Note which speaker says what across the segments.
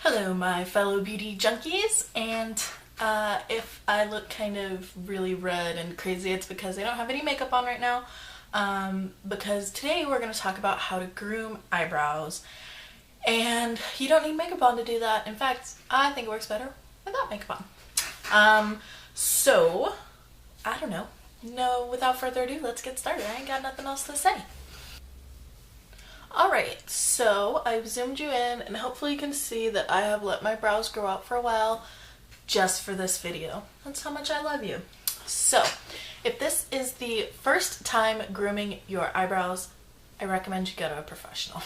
Speaker 1: Hello my fellow beauty junkies, and if I look kind of really red and crazy, it's because I don't have any makeup on right now, because today we're going to talk about how to groom eyebrows, and you don't need makeup on to do that. In fact, I think it works better without makeup on. So, I don't know. No, without further ado, let's get started. I ain't got nothing else to say. Alright, so I've zoomed you in and hopefully you can see that I have let my brows grow out for a while just for this video. That's how much I love you. So, if this is the first time grooming your eyebrows, I recommend you go to a professional.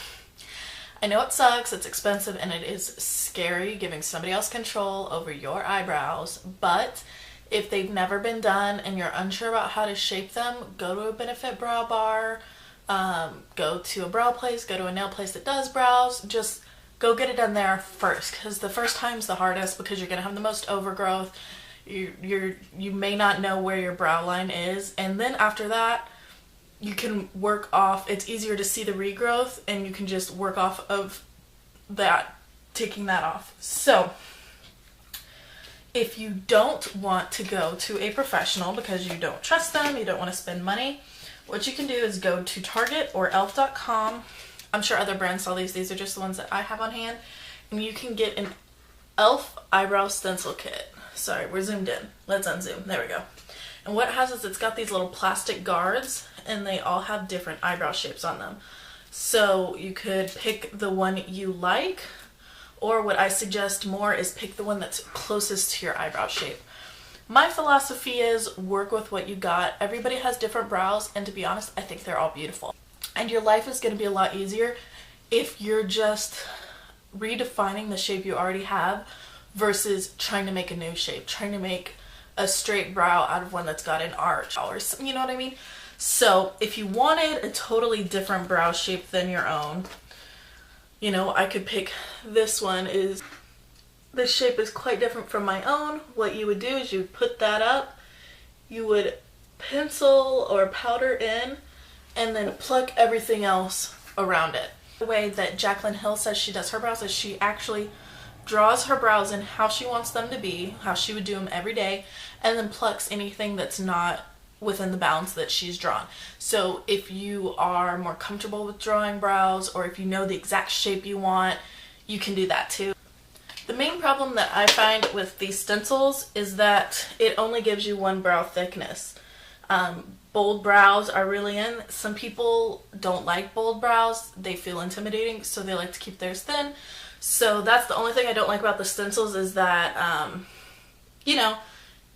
Speaker 1: I know it sucks, it's expensive, and it is scary giving somebody else control over your eyebrows, but if they've never been done and you're unsure about how to shape them, go to a Benefit Brow Bar. Go to a brow place, go to a nail place that does brows. Just go get it done there first, because the first time's the hardest because you're gonna have the most overgrowth. You may not know where your brow line is, and then after that you can work off. It's easier to see the regrowth, and you can just work off of that, taking that off. So if you don't want to go to a professional because you don't trust them, you don't want to spend money, what you can do is go to Target or elf.com. I'm sure other brands sell these. These are just the ones that I have on hand. And you can get an Elf Eyebrow Stencil Kit. Sorry, we're zoomed in. Let's unzoom. There we go. And what it has is it's got these little plastic guards, and they all have different eyebrow shapes on them. So you could pick the one you like, or what I suggest more is pick the one that's closest to your eyebrow shape. My philosophy is work with what you got. Everybody has different brows, and to be honest, I think they're all beautiful. And your life is going to be a lot easier if you're just redefining the shape you already have versus trying to make a new shape, trying to make a straight brow out of one that's got an arch, or you know what I mean? So if you wanted a totally different brow shape than your own, you know, I could pick this one. This shape is quite different from my own. What you would do is you would put that up, you would pencil or powder in, and then pluck everything else around it. The way that Jaclyn Hill says she does her brows is she actually draws her brows in how she wants them to be, how she would do them every day, and then plucks anything that's not within the bounds that she's drawn. So if you are more comfortable with drawing brows, or if you know the exact shape you want, you can do that too. The main problem that I find with these stencils is that it only gives you one brow thickness. Bold brows are really in. Some people don't like bold brows. They feel intimidating, so they like to keep theirs thin. So that's the only thing I don't like about the stencils, is that, you know,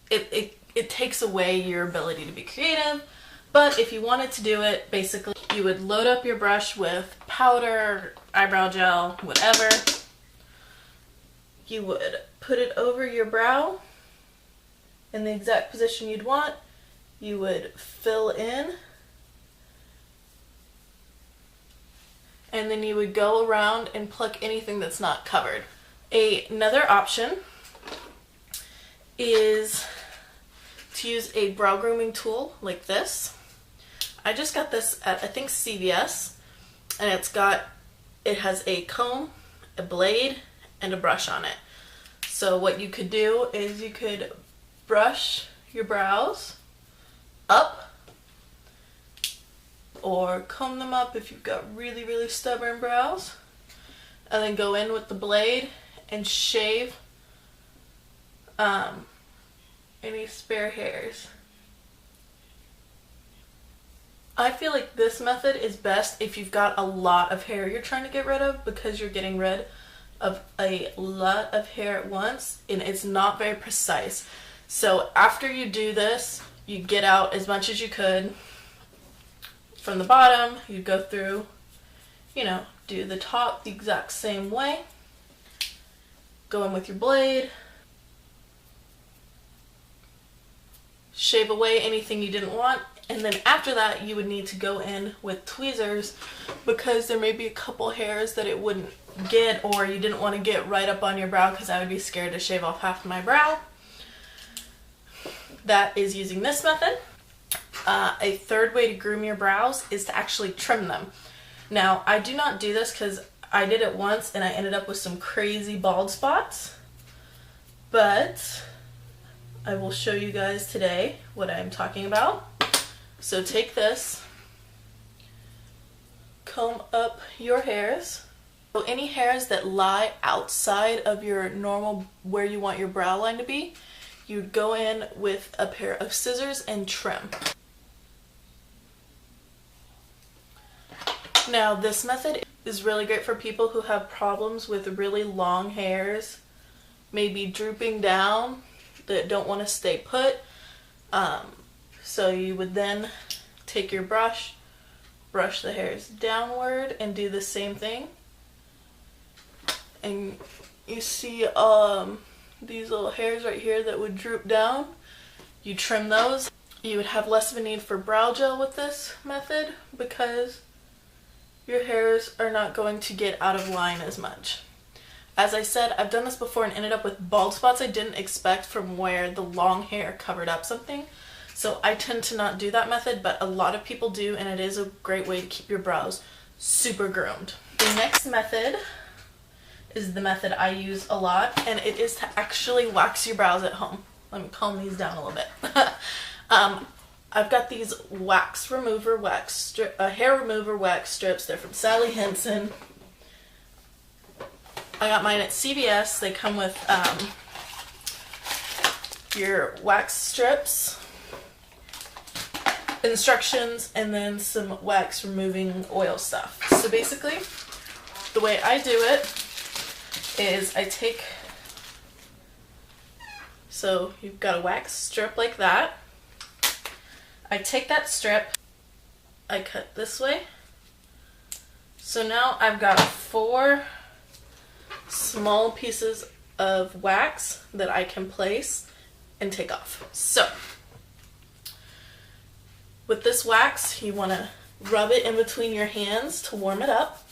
Speaker 1: it takes away your ability to be creative. But if you wanted to do it, basically you would load up your brush with powder, eyebrow gel, whatever. You would put it over your brow in the exact position you'd want. You would fill in, and then you would go around and pluck anything that's not covered. Another option is to use a brow grooming tool like this. I just got this at, I think, CVS, and it has a comb, a blade, and a brush on it. So what you could do is you could brush your brows up, or comb them up if you've got really, really stubborn brows, and then go in with the blade and shave any spare hairs. I feel like this method is best if you've got a lot of hair you're trying to get rid of, because you're getting rid of a lot of hair at once, and it's not very precise. So after you do this, you get out as much as you could from the bottom. You go through, you know, do the top the exact same way, go in with your blade, shave away anything you didn't want, and then after that you would need to go in with tweezers, because there may be a couple hairs that it wouldn't get, or you didn't want to get right up on your brow, because I would be scared to shave off half of my brow. That is using this method. A third way to groom your brows is to actually trim them. Now, I do not do this because I did it once and I ended up with some crazy bald spots, but I will show you guys today what I'm talking about. So take this, comb up your hairs. So any hairs that lie outside of your normal, where you want your brow line to be, you'd go in with a pair of scissors and trim. Now this method is really great for people who have problems with really long hairs, maybe drooping down, that don't want to stay put. So you would then take your brush, brush the hairs downward and do the same thing. And you see these little hairs right here that would droop down. You trim those. You would have less of a need for brow gel with this method because your hairs are not going to get out of line as much. As I said, I've done this before and ended up with bald spots I didn't expect from where the long hair covered up something. So I tend to not do that method, but a lot of people do, and it is a great way to keep your brows super groomed. The next method is the method I use a lot, and it is to actually wax your brows at home. Let me calm these down a little bit. I've got these hair remover wax strips. They're from Sally Henson. I got mine at CVS. They come with your wax strips, instructions, and then some wax removing oil stuff. So basically, the way I do it is I take, so you've got a wax strip like that. I take that strip, I cut this way. So now I've got 4 small pieces of wax that I can place and take off. So with this wax, you want to rub it in between your hands to warm it up.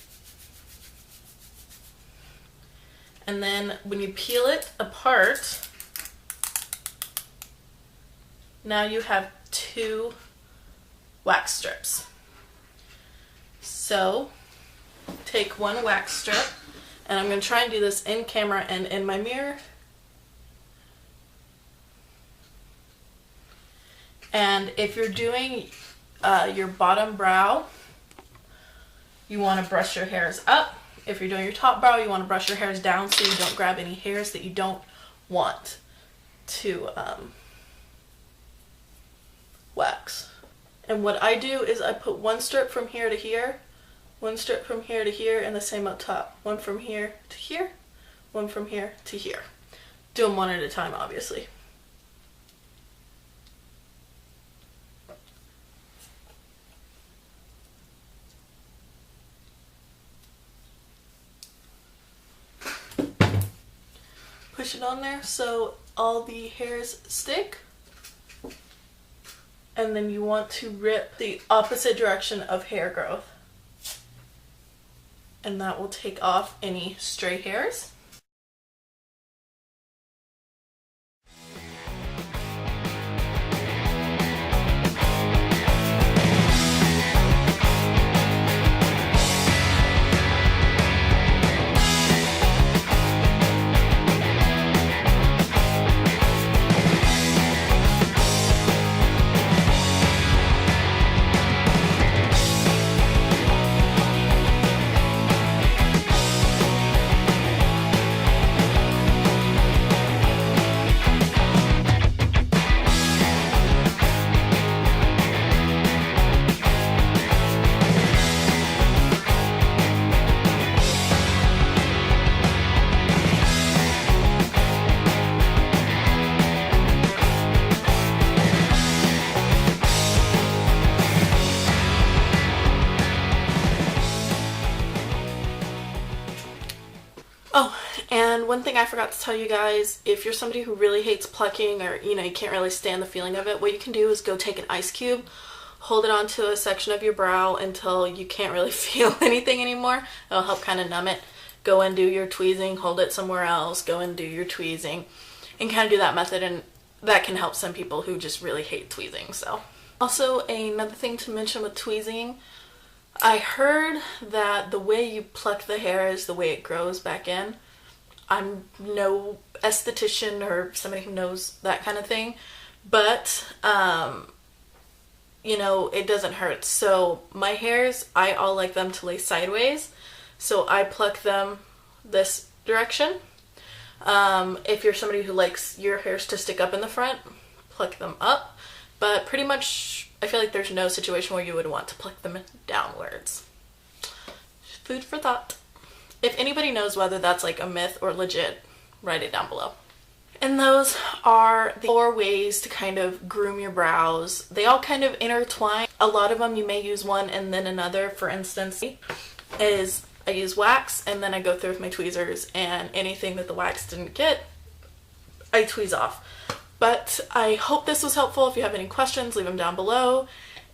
Speaker 1: And then when you peel it apart, now you have 2 wax strips. So take one wax strip, and I'm going to try and do this in camera and in my mirror. And if you're doing your bottom brow, you want to brush your hairs up. If you're doing your top brow, you want to brush your hairs down so you don't grab any hairs that you don't want to wax. And what I do is I put 1 strip from here to here, 1 strip from here to here, and the same up top. 1 from here to here, 1 from here to here. Do them one at a time, obviously. Push it on there so all the hairs stick. And then you want to rip the opposite direction of hair growth. And that will take off any stray hairs. Oh, and one thing I forgot to tell you guys, if you're somebody who really hates plucking, or you can't really stand the feeling of it, what you can do is go take an ice cube, hold it onto a section of your brow until you can't really feel anything anymore. It'll help kind of numb it. Go and do your tweezing, hold it somewhere else, go and do your tweezing, and kind of do that method, and that can help some people who just really hate tweezing. So also another thing to mention with tweezing, I heard that the way you pluck the hair is the way it grows back in. I'm no esthetician or somebody who knows that kind of thing, but you know, it doesn't hurt. So my hairs, I all like them to lay sideways, so I pluck them this direction. If you're somebody who likes your hairs to stick up in the front, pluck them up, but pretty much I feel like there's no situation where you would want to pluck them downwards. Food for thought. If anybody knows whether that's like a myth or legit, write it down below. And those are the 4 ways to kind of groom your brows. They all kind of intertwine. A lot of them you may use one and then another. For instance, is I use wax and then I go through with my tweezers, and anything that the wax didn't get, I tweeze off. But I hope this was helpful. If you have any questions, leave them down below,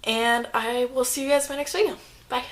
Speaker 1: and I will see you guys in my next video. Bye.